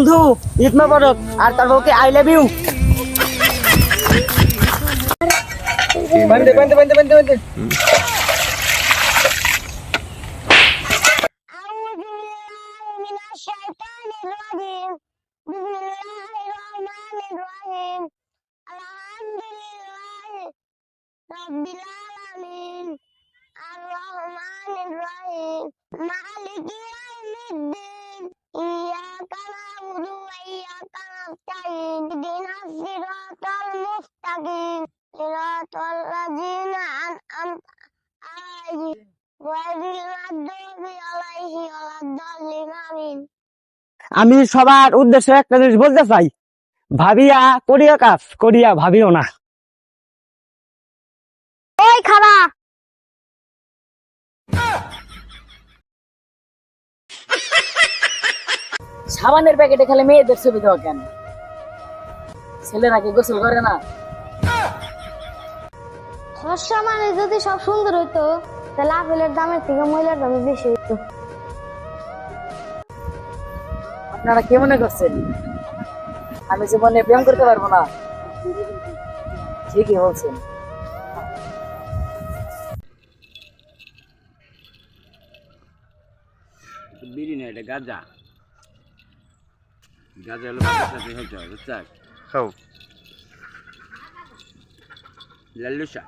বন্ধু ঈদ মোবারক আর তোর বউকে আই লাভ ইউ। বান্ধে أعوذ بالله من الشيطان الرجيم بسم الله الرحمن الرحيم الحمد لله رب العالمين الرحمن الرحيم مالك يوم الدين إياك نعبد وإياك نستعين اهدنا الصراط المستقيم صراط الذين أنعمت عليهم غير المغضوب عليهم ولا الضالين آمين। আমি সবার উদ্দেশ্যে একটা জিনিস বলতে চাই, ভাবিয়া করিয়া কাজ করিয়া ভাবিও না। ওই খাবা সাবানের প্যাকেটে খেলে মেয়েদের ছবি দেওয়া কেন? ছেলেরা কি গোসল করে না? ফর্সা মানে যদি সব সুন্দর হইতো তাহলে আপেলের দামের থেকে মহিলার দামে বেশি হইতো। আপনারা কি মনে করছেন আমি জীবনে প্রেম করতে পারবো না? ঠিকই বলছেন। বিড়ি না, এটা গাঁজা। গাঁজা হলো ভাতের সাথে খেতে হয়, বুঝছো? খাও লাল্লুসা।